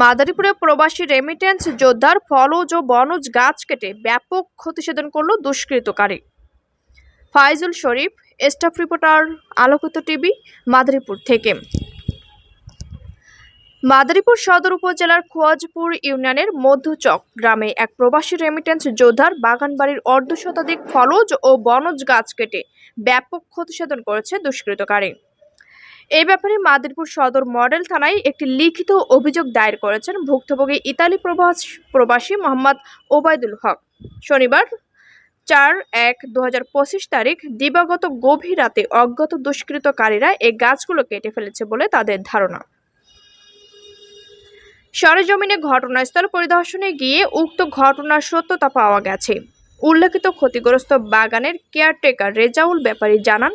মাদারীপুরে প্রবাসী রেমিটেন্স যোদ্ধার ফলজ ও বনজ গাছ কেটে ব্যাপক ক্ষতিসাধন করল দুষ্কৃতকারী। ফাইজুল শরীফ, স্টাফ রিপোর্টার, আলোকিত টিভি, মাদারীপুর থেকে। মাদারীপুর সদর উপজেলার খোয়াজপুর ইউনিয়নের মধ্যচক গ্রামে এক প্রবাসী রেমিটেন্স যোদ্ধার বাগানবাড়ির অর্ধশতাধিক ফলজ ও বনজ গাছ কেটে ব্যাপক ক্ষতিসাধন করেছে দুষ্কৃতকারী। এই ব্যাপারে মাদারীপুর সদর মডেল থানায় একটি লিখিত অভিযোগ দায়ের করেছেন ভুক্তভোগী ইতালি প্রবাসী মোহাম্মদ ওবায়দুল হক। শনিবার 4/1/2025 তারিখ দিবাগত গভীর রাতে অজ্ঞাত দুষ্কৃতকারীরা এই গাছগুলো কেটে ফেলেছে বলে তাদের ধারণা। সরেজমিনে ঘটনাস্থল পরিদর্শনে গিয়ে উক্ত ঘটনার সত্যতা পাওয়া গেছে। উল্লেখিত ক্ষতিগ্রস্ত বাগানের কেয়ারটেকার রেজাউল ব্যাপারী জানান,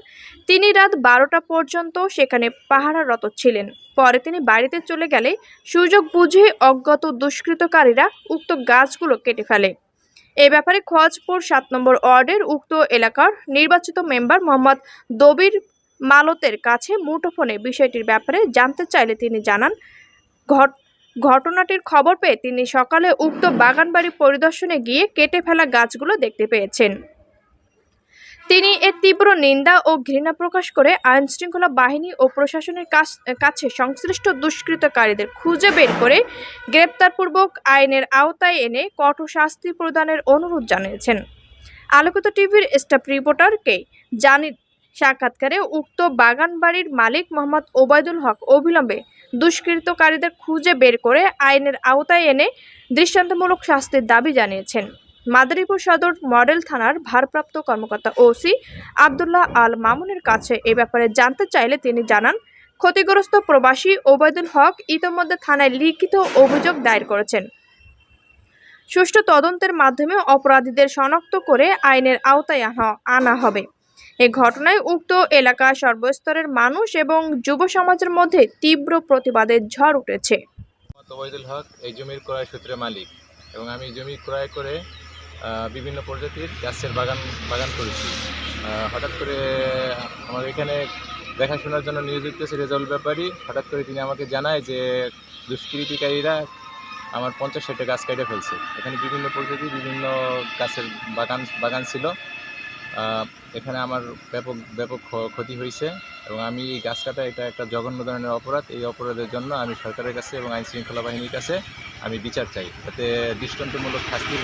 তিনি রাত 12টা পর্যন্ত সেখানে পাহারারত ছিলেন। পরে তিনি বাড়িতে চলে গেলে সুযোগ বুঝে অজ্ঞাত দুষ্কৃতকারীরা উক্ত গাছগুলো কেটে ফেলে। এ ব্যাপারে খোয়াজপুর 7 নম্বর ওয়ার্ডের উক্ত এলাকার নির্বাচিত মেম্বার মোহাম্মদ দবির মালতের কাছে মুঠোফোনে বিষয়টির ব্যাপারে জানতে চাইলে তিনি জানান, ঘটনাটির খবর পেয়ে তিনি সকালে উক্ত বাগানবাড়ি পরিদর্শনে গিয়ে কেটে ফেলা গাছগুলো দেখতে পেয়েছেন। তিনি এর তীব্র নিন্দা ও ঘৃণা প্রকাশ করে আইনশৃঙ্খলা বাহিনী ও প্রশাসনের কাছে সংশ্লিষ্ট দুষ্কৃতকারীদের খুঁজে বের করে গ্রেপ্তারপূর্বক আইনের আওতায় এনে কঠোর শাস্তি প্রদানের অনুরোধ জানিয়েছেন। আলোকিত টিভির স্টাফ রিপোর্টারকে সাক্ষাৎকারে উক্ত বাগানবাড়ির মালিক মোহাম্মদ ওবায়দুল হক অবিলম্বে দুষ্কৃতকারীদের খুঁজে বের করে আইনের আওতায় এনে দৃষ্টান্তমূলক শাস্তির দাবি জানিয়েছেন। মাদারীপুর সদর মডেল থানার ভারপ্রাপ্ত কর্মকর্তা ওসি আব্দুল্লাহ আল মামুনের কাছে এ ব্যাপারে জানতে চাইলে তিনি জানান, ক্ষতিগ্রস্ত প্রবাসী ওবায়দুল হক ইতোমধ্যে থানায় লিখিত অভিযোগ দায়ের করেছেন। সুষ্ঠু তদন্তের মাধ্যমে অপরাধীদের শনাক্ত করে আইনের আওতায় আনা হবে। এ ঘটনায় উক্ত এলাকার সর্বস্তরের মানুষ এবং যুব সমাজের মধ্যে তীব্র প্রতিবাদের ঝড় উঠেছে। ওবায়দুল হক এই জমির ক্রয় সূত্রে মালিক এবং আমি জমি ক্রয় করে বিভিন্ন প্রজাতির গাছের বাগান করেছি। হঠাৎ করে আমার এখানে দেখাশোনার জন্য নিয়োজিত ছিল রেজাউল ব্যাপারী। হঠাৎ করে তিনি আমাকে জানায় যে দুষ্কৃতিকারীরা আমার 50-60টা গাছ কেটে ফেলছে। এখানে বিভিন্ন প্রজাতির বিভিন্ন গাছের বাগান ছিল। এখানে আমার ব্যাপক ক্ষতি হয়েছে এবং আমি এই গাছ কাটা এটা একটা জঘন্য ধরনের অপরাধ। এই অপরাধের জন্য আমি সরকারের কাছে এবং আইন শৃঙ্খলা বাহিনীর কাছে আমি বিচার চাই, যাতে দৃষ্টান্তমূলক শাস্তির